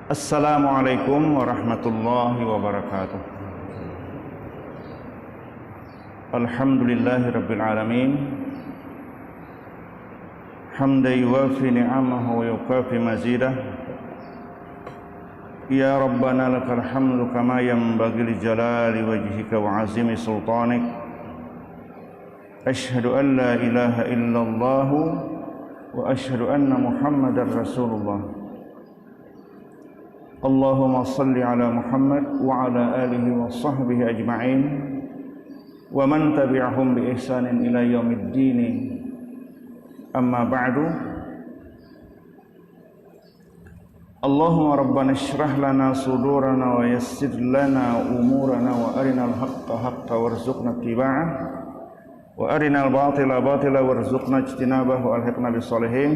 Assalamualaikum warahmatullahi wabarakatuh. Alhamdulillahi rabbil alamin. Hamdan yuwafi ni'amahu wa yukafi mazidah. Ya Rabbana lakal hamdu kama yanbaghi li jalali wajhika wa azimi sultanik. Ashhadu an la ilaha illallah wa ashhadu anna Muhammadar Rasulullah. Allahumma salli ala Muhammad wa ala alihi wa sahbihi ajma'in wa man tabi'ahum bi ihsanin ila yaumiddin. Amma ba'du. Allahumma rabbana ishrah lana sudurana wa yassir lana umurana wa arinal haqqa haqqa warzuqna ittiba'ah wa arinal batila batila warzuqna ijtinabah wa alhiqna bis solihin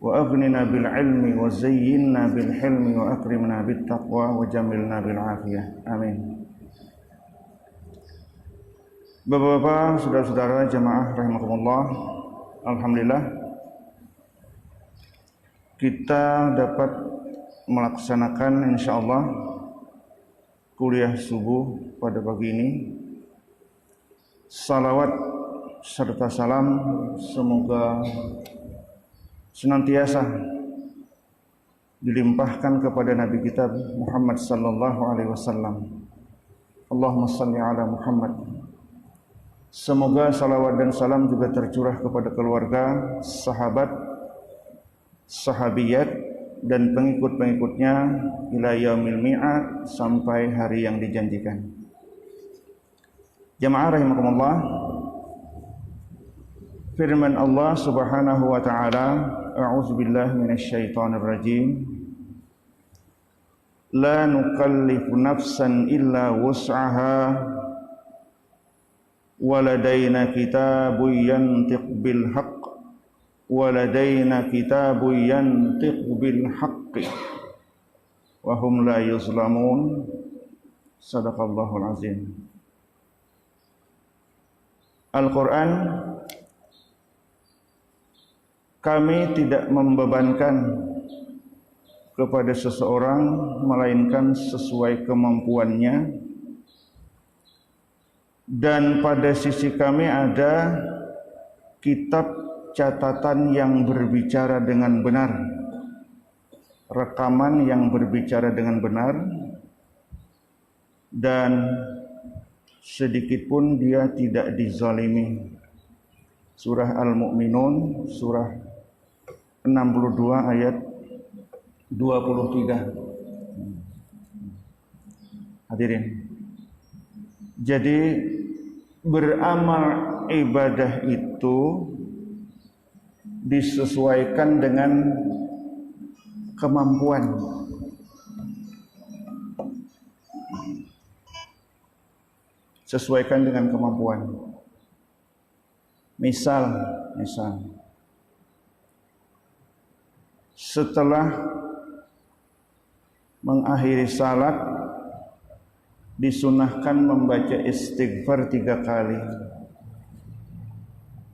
wa aghnina bil ilmi wa zayyinna bil hilmi wa akrimna bit taqwa wa jamilna bil afiyah. Amin. Bapak-bapak, saudara-saudara jamaah rahimakumullah, alhamdulillah kita dapat melaksanakan insyaallah kuliah subuh pada pagi ini. Salawat serta salam semoga senantiasa dilimpahkan kepada Nabi kita Muhammad sallallahu alaihi wasallam. Allahumma salli ala Muhammad. Semoga salawat dan salam juga tercurah kepada keluarga, sahabat, sahabiyat dan pengikut-pengikutnya ila yaumil mi'ad, sampai hari yang dijanjikan. Jamaah rahimakumullah, firman Allah Subhanahu wa taala, a'udzubillahi minasyaitonir rajim. La nukallifu nafsan illa wus'aha waladaina kitabun yantiq bil haqq waladaina kitabun yantiq bil haqqi wa hum la yuzlamun. Sadaqallahul azim. Al-Quran, kami tidak membebankan kepada seseorang melainkan sesuai kemampuannya, dan pada sisi kami ada kitab catatan yang berbicara dengan benar, rekaman yang berbicara dengan benar, dan sedikit pun dia tidak dizalimi. Surah Al-Mu'minun, surah 62 ayat 23. Hadirin, jadi beramal ibadah itu disesuaikan dengan kemampuan. Sesuaikan dengan kemampuan. Misal setelah mengakhiri salat disunahkan membaca istighfar 3 kali.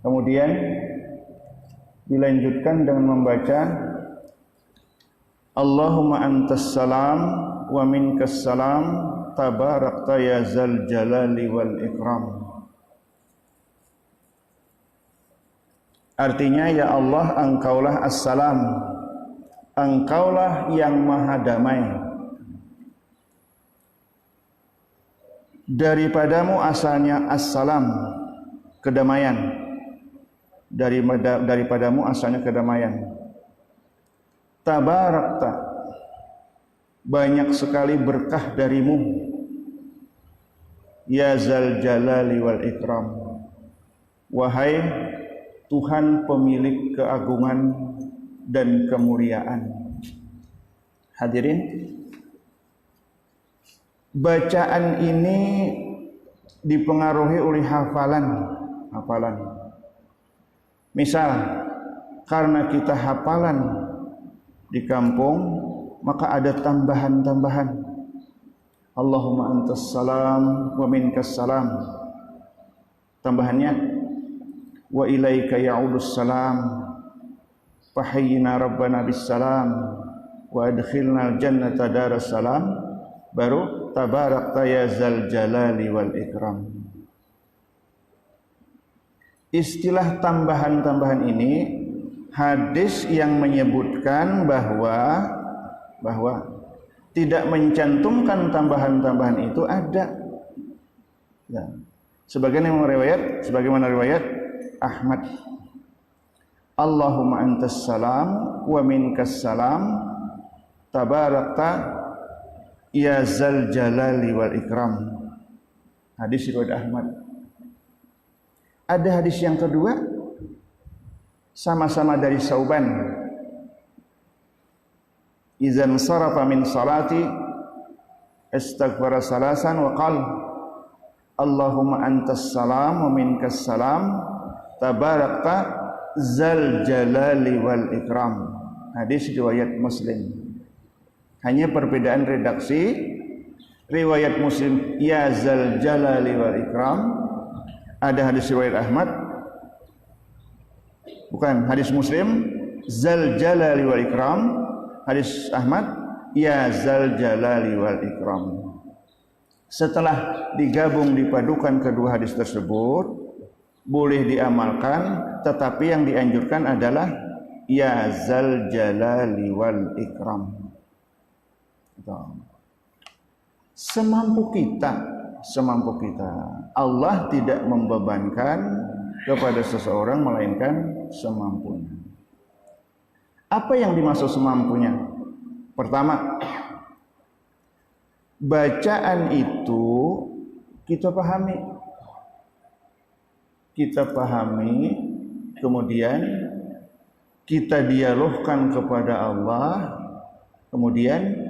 Kemudian dilanjutkan dengan membaca Allahumma antas salam wa minkas salam tabarakta ya zal jalali wal ikram. Artinya, ya Allah, engkaulah as-salam, engkaulah yang maha damai. Daripadamu asalnya as-salam, kedamaian. Daripadamu asalnya kedamaian. Tabarakta, banyak sekali berkah darimu. Ya zal jalali wal ikram, wahai Tuhan pemilik keagungan dan kemuliaan. Hadirin, bacaan ini dipengaruhi oleh hafalan. Misal, karena kita hafalan di kampung, maka ada tambahan-tambahan. Allahumma antas salam wa minkas salam. Tambahannya, wa ilaika ya'udus salam fahayyina rabbana bis salam wa adkhilnal jannata daras salam, baru tabarakta ya zal jalali wal ikram. Istilah tambahan-tambahan ini hadis yang menyebutkan bahwa tidak mencantumkan tambahan-tambahan itu ada. Ya. Sebagaimana riwayat Ahmad. Allahumma antas salam wa minkas salam tabarakta ya zal jalali wal ikram. Hadis riwayat Ahmad. Ada hadis yang kedua sama-sama dari Sauban. Izan sarafa min salati istaghfara salasan wa qala Allahumma antas salam wa minkas salam tabarakta zal jalali wal ikram. Hadis riwayat Muslim. Hanya perbedaan redaksi. Riwayat Muslim ya zal jalali wal ikram, ada hadis riwayat Ahmad, bukan, hadis Muslim zal jalali wal ikram, hadis Ahmad ya zal jalali wal ikram. Setelah digabung dipadukan kedua hadis tersebut, boleh diamalkan, tetapi yang dianjurkan adalah ya zal jalali wal ikram. Semampu kita. Allah tidak membebankan kepada seseorang melainkan semampunya. Apa yang dimaksud semampunya? Pertama, bacaan itu kita pahami, kemudian kita dialogkan kepada Allah, kemudian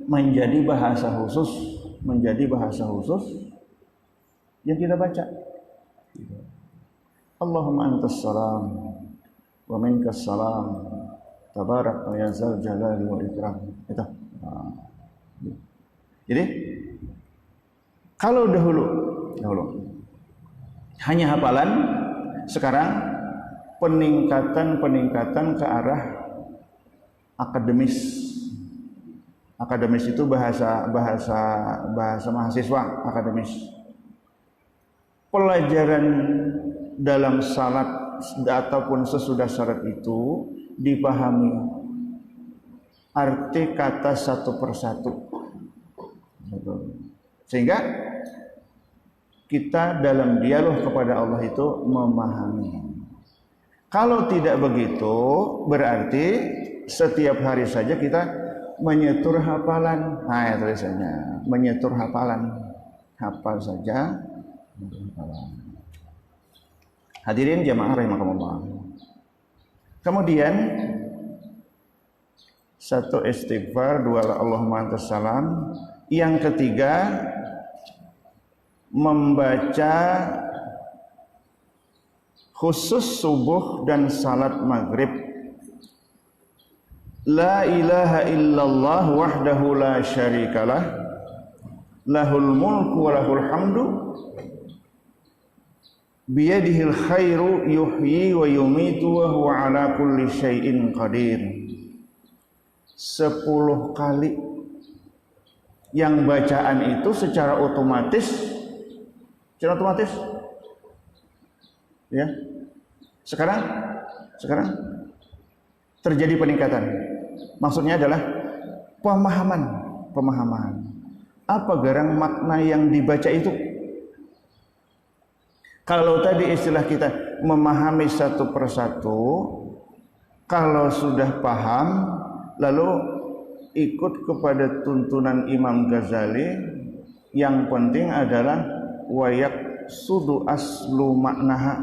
menjadi bahasa khusus yang kita baca. Allahumma antas salam wa minkas salam tabarak ya zal jalali wal ikram. Itu. Jadi kalau dahulu hanya hafalan, sekarang peningkatan ke arah akademis. Akademis itu bahasa mahasiswa akademis. Pelajaran dalam salat ataupun sesudah salat itu dipahami arti kata satu persatu, sehingga kita dalam dialog kepada Allah itu memahami. Kalau tidak begitu, berarti setiap hari saja kita menyetur hafalan. Nah, ya tulisannya menyetur hafalan, hafal saja. Hadirin jamaah rahimakumullah. Kemudian satu istighfar, dua Allahumma antas salam. Yang ketiga membaca khusus subuh dan salat maghrib. La ilaha illallah wahdahu la syarikalah lahul mulku wa lahul hamdu biyadihil khairu yuhyi wa yumitu wa huwa ala kulli syai'in qadir. 10 kali. Yang bacaan itu secara otomatis ya. Sekarang terjadi peningkatan. Maksudnya adalah pemahaman. Apa garang makna yang dibaca itu? Kalau tadi istilah kita memahami satu persatu, kalau sudah paham lalu ikut kepada tuntunan Imam Ghazali, yang penting adalah wayak sudu aslu maknaha.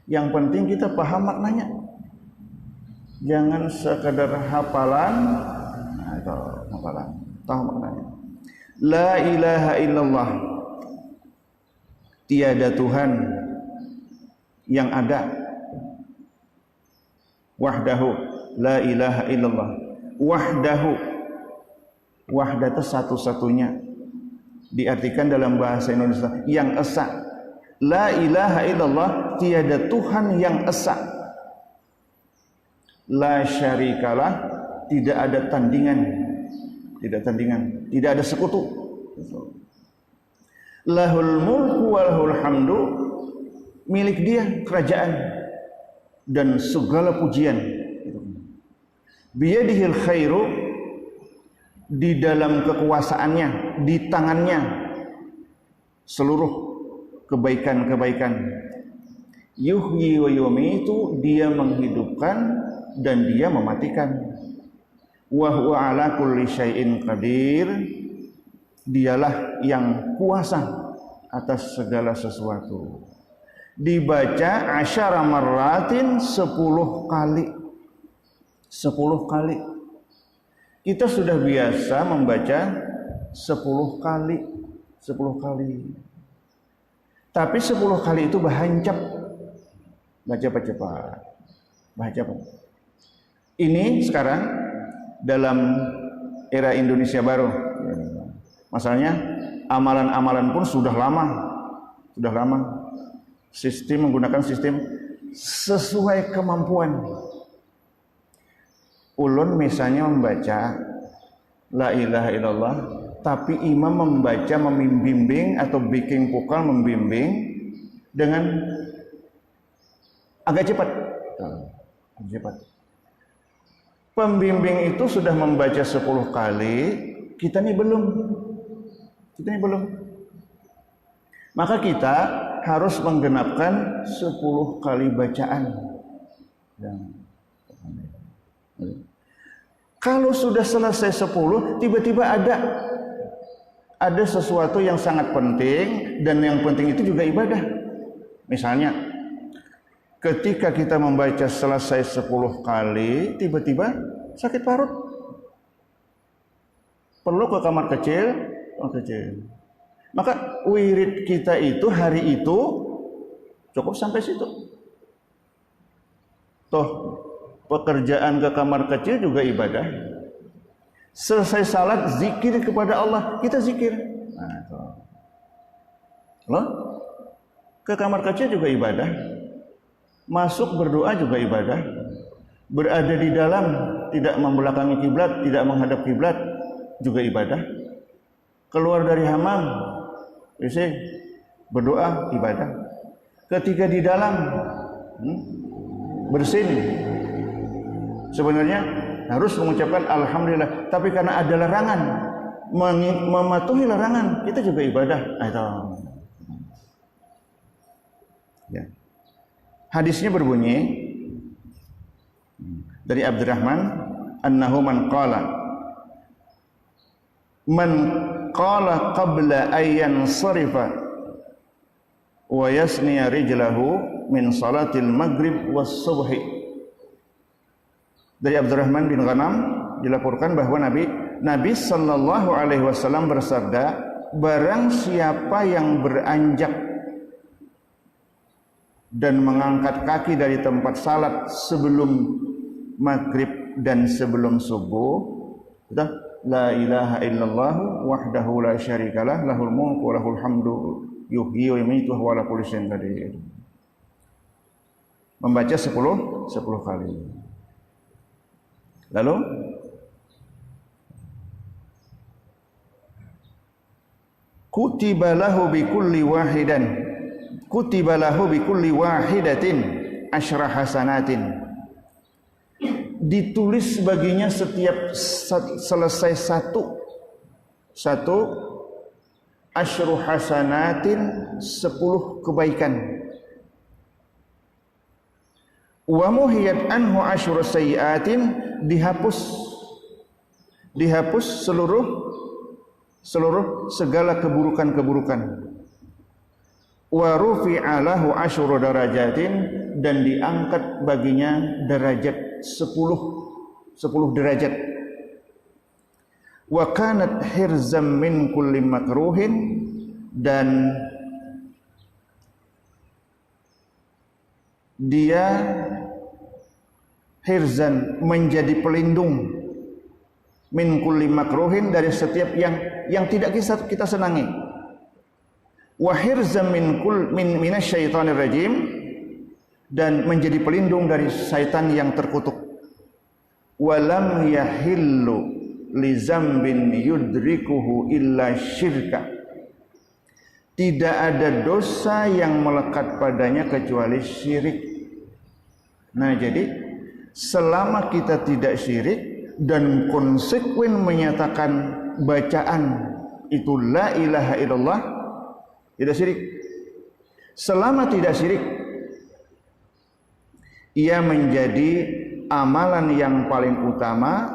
Yang penting kita paham maknanya. Jangan sekadar hafalan, tahu maknanya. La ilaha illallah, tiada Tuhan yang ada. Wahdahu, la ilaha illallah. Wahdahu, wahdah itu satu-satunya. Diartikan dalam bahasa Indonesia yang esa. La ilaha illallah, tiada Tuhan yang esa. La syarikalah, tidak ada tandingan. Tidak tandingan, tidak ada sekutu. Lahul mulku wa lahul hamdu, milik dia kerajaan dan segala pujian. Biyadihil khairu, di dalam kekuasaannya, di tangannya seluruh kebaikan-kebaikan. Yuhyi wa yumitu, dia menghidupkan dan dia mematikan. Wa huwa ala kulli syai'in qadir, dialah yang kuasa atas segala sesuatu. Dibaca asyara marratin, 10 kali. 10 kali. Kita sudah biasa membaca 10 kali. 10 kali. Tapi 10 kali itu bahancap. Baca cepat. Baca cepat. Ini sekarang dalam era Indonesia baru. Masalahnya amalan-amalan pun sudah lama. Sistem menggunakan sistem sesuai kemampuan. Ulun misalnya membaca la ilaha illallah, tapi imam membaca membimbing atau bikin vokal membimbing dengan agak cepat. Pembimbing itu sudah membaca 10 kali, kita ini belum. Maka kita harus menggenapkan 10 kali bacaan. Kalau sudah selesai 10, tiba-tiba ada sesuatu yang sangat penting, dan yang penting itu juga ibadah. Misalnya, ketika kita membaca selesai 10 kali, tiba-tiba sakit parut. Perlu ke kamar kecil. Maka wirid kita itu hari itu cukup sampai situ. Toh pekerjaan ke kamar kecil juga ibadah. Selesai salat, zikir kepada Allah, kita zikir. Loh, ke kamar kecil juga ibadah. Masuk berdoa juga ibadah. Berada di dalam, tidak membelakangi kiblat, tidak menghadap kiblat, juga ibadah. Keluar dari hamam, berdoa, ibadah. Ketika di dalam, bersin, sebenarnya harus mengucapkan alhamdulillah, tapi karena ada larangan, mematuhi larangan, kita juga ibadah. Ya. Hadisnya berbunyi dari Abdurrahman annahu man qala qabla ayyan sarifa wa yasniya rijlahu min salatil maghrib was subhi. Dari Abdurrahman bin Ghanam dilaporkan bahwa Nabi sallallahu alaihi wasallam bersabda, barang siapa yang beranjak dan mengangkat kaki dari tempat salat sebelum maghrib dan sebelum subuh, la ilaha illallah wahdahu la syarikalah lahul mulku wa lahul hamdu yuhyi wa yumiitu wa ala kulli syai'in qadir. Membaca 10 kali. Lalu kutiba lahu bi kulli wahidatin asyra hasanatin. Ditulis baginya setiap selesai satu asyru hasanatin, 10 kebaikan. Wa muhiyat anhu asyru sayyiatin, dihapus seluruh segala keburukan-keburukan. Wa rufi'a lahu asyru darajatin, dan diangkat baginya derajat 10 derajat. Wa kanat hirzam min kulli makruhin, dan dia hirzan, menjadi pelindung, min kulli makruhin, dari setiap yang tidak kita senangi. wa hirzan min minasyaitonir rajim, dan menjadi pelindung dari syaitan yang terkutuk. Walam yahillu li zambin yudrikuhu illa syirka. Tidak ada dosa yang melekat padanya kecuali syirik. Nah, jadi selama kita tidak syirik dan konsekuen menyatakan bacaan itu la ilaha illallah, tidak syirik. Selama tidak syirik, ia menjadi amalan yang paling utama,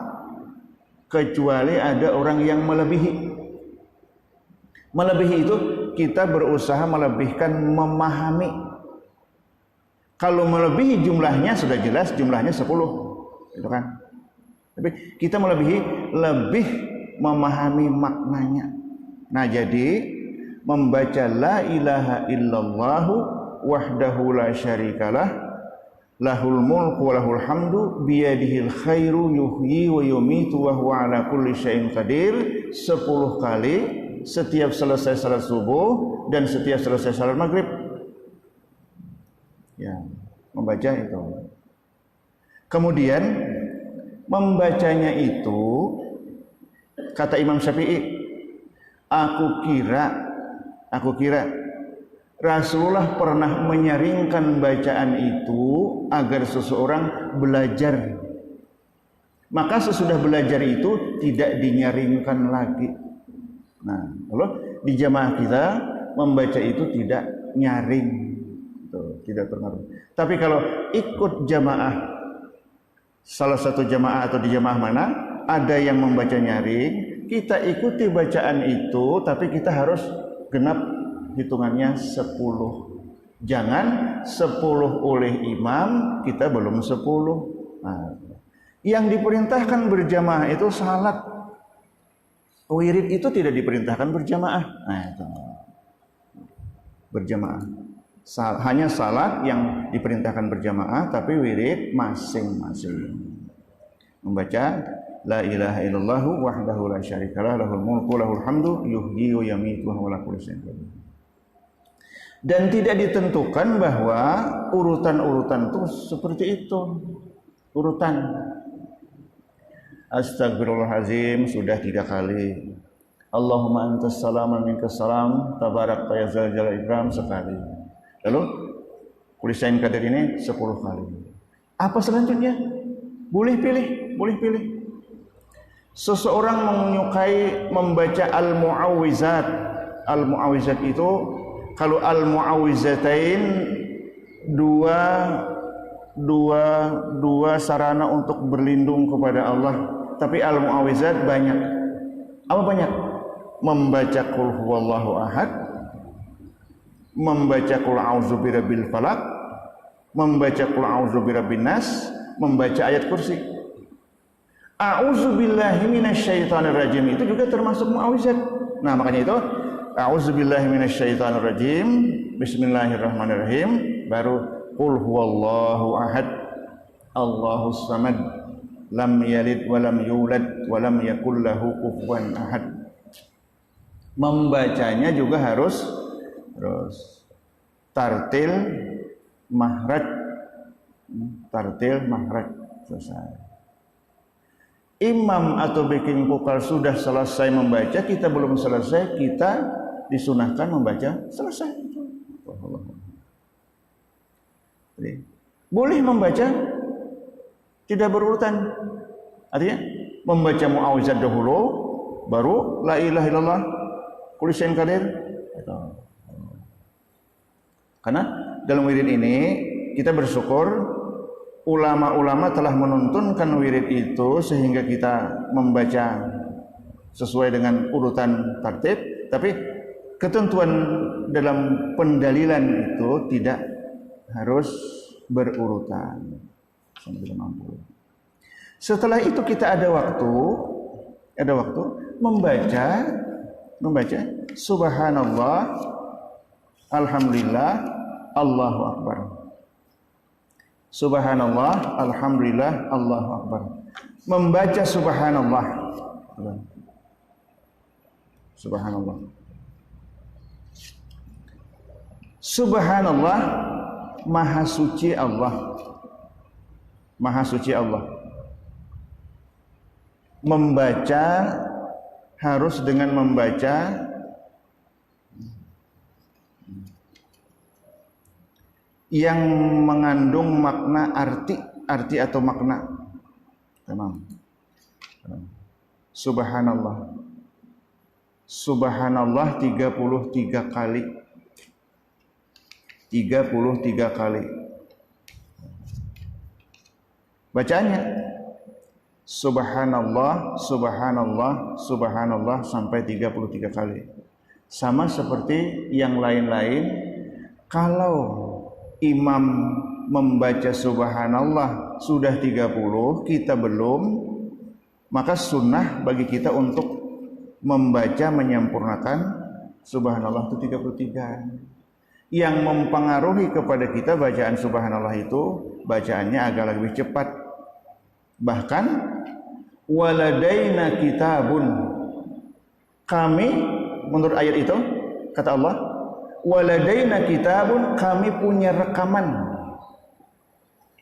kecuali ada orang yang melebihi. Melebihi itu kita berusaha melebihkan memahami. Kalau melebihi jumlahnya sudah jelas jumlahnya 10, gitu kan? Tapi kita melebihi lebih memahami maknanya. Nah, jadi membaca la ilaha illallah wahdahu la syarikalah lahul mulku wa lahul hamdu biyadihil khairu yuhyi wa yumitu wa huwa ala kulli syai'in qadir 10 kali setiap selesai salat subuh dan setiap selesai salat maghrib. Ya, membaca itu. Kemudian membacanya itu, kata Imam Syafi'i, aku kira Rasulullah pernah menyaringkan bacaan itu agar seseorang belajar. Maka sesudah belajar itu tidak dinyaringkan lagi. Nah, kalau di jamaah kita membaca itu tidak nyaring, tidak terpengaruh. Tapi kalau ikut jamaah, salah satu jamaah atau di jamaah mana ada yang membaca nyaring, kita ikuti bacaan itu, tapi kita harus genap hitungannya 10. Jangan 10 oleh imam, kita belum 10. Nah, yang diperintahkan berjamaah itu salat. Wirid itu tidak diperintahkan berjamaah. Nah, itu berjamaah. Hanya salat yang diperintahkan berjamaah, tapi wirid masing-masing. Membaca la ilaha illallah wahdahu la syarikalah lahul mulku lahul hamdu yuhyi wa yumiitu wa huwa ala kulli syai'in qadir. Dan tidak ditentukan bahwa urutan-urutan itu seperti itu. Urutan. Astagfirullahalazim sudah 3 kali. Allahumma antas salam wa minkas salam tabarakta ya zal jalal ikram sekali. Lalu kulisain qadir ini 10 kali. Apa selanjutnya? Boleh pilih. Seseorang menyukai membaca al-mu'awwizat. Al-mu'awwizat itu, kalau al-mu'awwizatain dua sarana untuk berlindung kepada Allah. Tapi al-mu'awwizat banyak. Apa banyak? Membaca qul huwallahu ahad, membaca qul a'udzu birabbil falaq, membaca qul a'udzu birabbin nas, membaca ayat kursi. A'udzu billahi minasyaitonir rajim itu juga termasuk mu'awwizat. Nah, makanya itu a'udzu billahi minasyaitonir rajim, bismillahirrahmanirrahim, baru qul huwallahu ahad, Allahus samad, lam yalid wa lam yulad wa lam yakul lahu kufuwan ahad. Membacanya juga harus tartil mahraj, selesai. Imam atau bikin pukal sudah selesai membaca, kita belum selesai, kita disunahkan membaca selesai. Jadi, boleh membaca tidak berurutan. Artinya membaca mu'awwizat dahulu, baru la ilaha illallah kulli syai'in qadir. Karena dalam wirid ini kita bersyukur ulama-ulama telah menuntunkan wirid itu sehingga kita membaca sesuai dengan urutan tartib, tapi ketentuan dalam pendalilan itu tidak harus berurutan. Setelah itu kita ada waktu membaca subhanallah, alhamdulillah, Allahu akbar. Subhanallah, alhamdulillah, Allahu akbar. Membaca subhanallah. Subhanallah. Subhanallah, maha suci Allah. Maha suci Allah. Membaca harus dengan membaca yang mengandung makna arti atau makna. Tamam. Subhanallah. Subhanallah 33 kali. 33 kali. Bacaannya Subhanallah, Subhanallah, Subhanallah sampai 33 kali. Sama seperti yang lain-lain, kalau imam membaca Subhanallah sudah 30, kita belum, maka sunnah bagi kita untuk membaca menyempurnakan Subhanallah itu 33. Yang mempengaruhi kepada kita bacaan Subhanallah itu bacaannya agak lebih cepat. Bahkan waladaina kitabun, kami, menurut ayat itu kata Allah, waladaina kitabun, kami punya rekaman,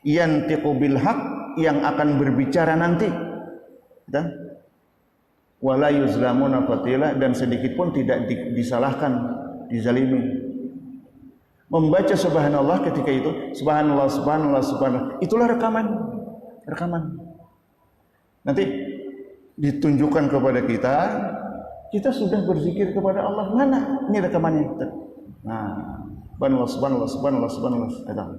yantiqu bil haq, yang akan berbicara nanti, dan wala yuzlamuna fatila, dan sedikit pun tidak disalahkan, dizalimi. Membaca Subhanallah ketika itu, Subhanallah, Subhanallah, Subhanallah, itulah rekaman. Nanti ditunjukkan kepada kita, kita sudah berzikir kepada Allah. Mana ini rekamannya? Nah, Subhanallah, Subhanallah, Subhanallah, Subhanallah.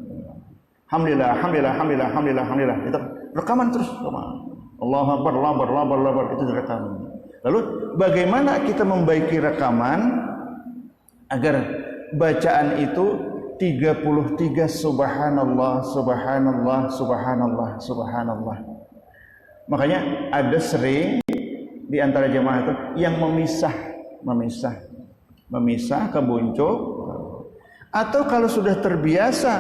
Alhamdulillah, alhamdulillah, alhamdulillah, alhamdulillah, alhamdulillah. Itu rekaman terus, rekaman. Allahu Akbar, Allahu Akbar, itu rekaman. Lalu bagaimana kita membaiki rekaman agar bacaan itu 33 Subhanallah, Subhanallah, Subhanallah, Subhanallah. Makanya ada sering di antara jemaah itu yang memisah ke buncuk, atau kalau sudah terbiasa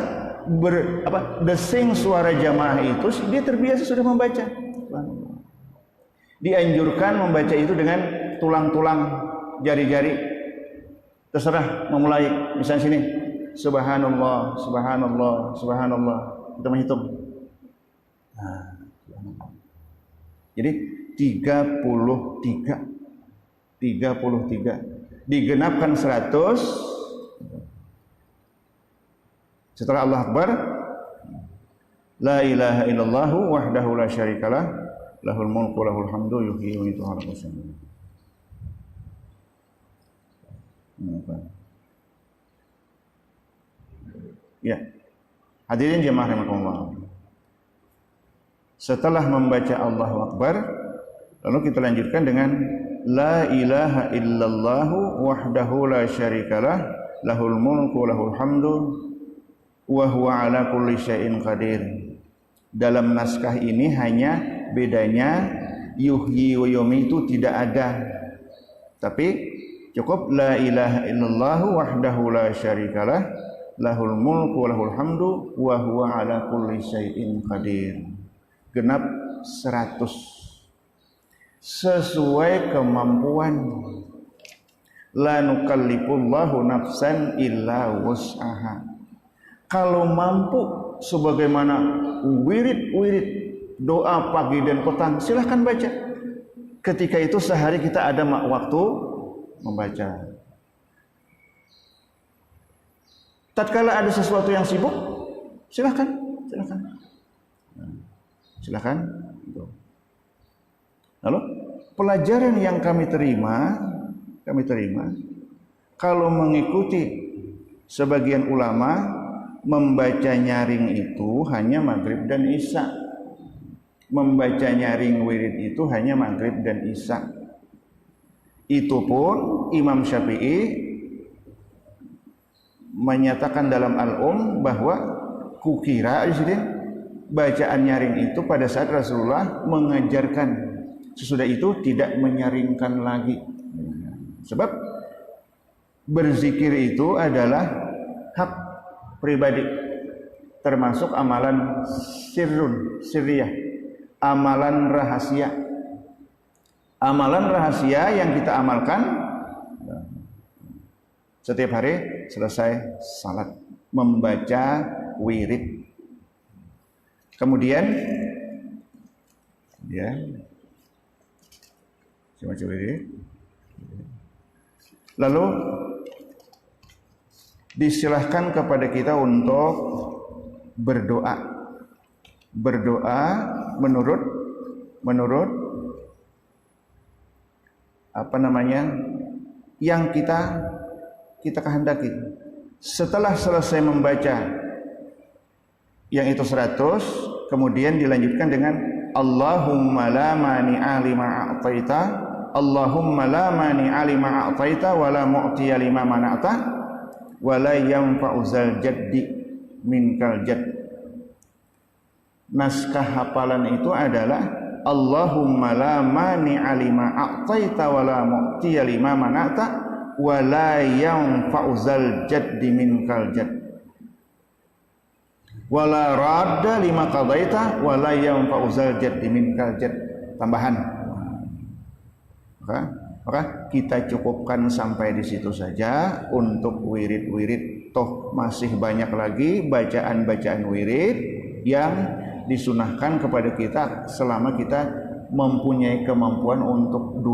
desing suara jamaah itu, dia terbiasa sudah membaca. Dianjurkan membaca itu dengan tulang-tulang jari-jari. Terserah memulai, misalnya sini Subhanallah, Subhanallah, Subhanallah, kita menghitung. Nah, jadi 33 digenapkan 100. Setelah Allah Akbar, la ilaha illallah wahdahu la syarikalah, lahul mulku lahul hamdu yuhyi wa yumiitu ala kulli syai'in. Ya, hadirin jemaah rahimakumullah. Setelah membaca Allahu Akbar, lalu kita lanjutkan dengan la ilaha illallah wahdahu la syarikalah, lahul mulku lahul hamdu wa huwa ala kulli syai'in qadir. Dalam naskah ini hanya bedanya yuhyi wa yumiitu tidak ada, tapi cukup la ilaha illallah wahdahu la syarikalah, lahul mulku lahul hamdu wa huwa ala kulli syai'in qadir. Genap 100 sesuai kemampuan. La nukallifullahu nafsan illa wus'aha. Kalau mampu sebagaimana wirid-wirid doa pagi dan petang, silahkan baca. Ketika itu sehari kita ada waktu membaca. Tatkala ada sesuatu yang sibuk, silahkan. Lalu pelajaran yang kami terima kalau mengikuti sebagian ulama, membaca nyaring itu hanya maghrib dan isya. Membaca nyaring wirid itu hanya maghrib dan isya. Itu pun Imam Syafi'i menyatakan dalam bahwa kukira di sini bacaan nyaring itu pada saat Rasulullah mengajarkan, sesudah itu tidak menyaringkan lagi. Sebab berzikir itu adalah hak pribadi, termasuk amalan sirriyah, amalan rahasia. Amalan rahasia yang kita amalkan Setiap hari selesai salat membaca wirid. Kemudian ya baca wirid. Lalu disilahkan kepada kita untuk berdoa. Berdoa menurut yang kita kehendaki. Setelah selesai membaca yang itu 100, kemudian dilanjutkan dengan Allahumma la mani'a lima a'taita, Allahumma la mani'a lima a'taita wa la mu'tiya lima mana'ta wa la yanfa'u zal jaddi minkal jadd. Naskah hafalan itu adalah Allahumma la mani'a lima a'taita wa la mu'tiya lima mana'ta wa la yanfa'u zal jaddi minkal jadd wa la radda lima qadaita wa la yanfa'u zal jaddi minkal jadd. Tambahan. Maka kita cukupkan sampai di situ saja untuk wirid-wirid. Toh masih banyak lagi bacaan-bacaan wirid yang disunahkan kepada kita selama kita mempunyai kemampuan untuk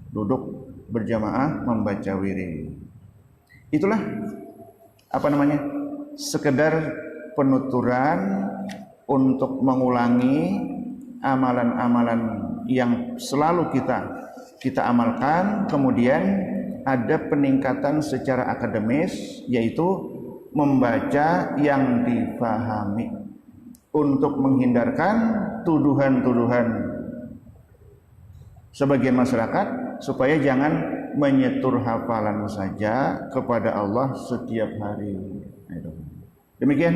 duduk berjamaah membaca wirid. Itulah sekedar penuturan untuk mengulangi amalan-amalan yang selalu kita amalkan. Kemudian ada peningkatan secara akademis, yaitu membaca yang difahami untuk menghindarkan tuduhan-tuduhan sebagian masyarakat supaya jangan menyetur hafalan saja kepada Allah setiap hari. Demikian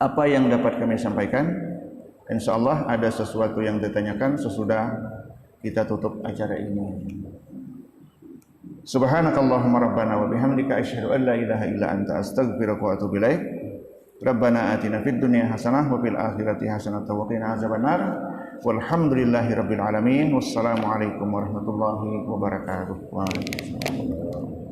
apa yang dapat kami sampaikan. Insyaallah ada sesuatu yang ditanyakan sesudah kita tutup acara ini. Subhanakallahumma rabbana wa bihamdika asyhadu an la ilaha illa anta astaghfiruka wa atubu ilaik. Rabbana atina fid dunya hasanah wa fil akhirati hasanah wa qina azabannar. Walhamdulillahirabbil alamin. Wassalamu alaikum warahmatullahi wabarakatuh. Waalaikumsalam.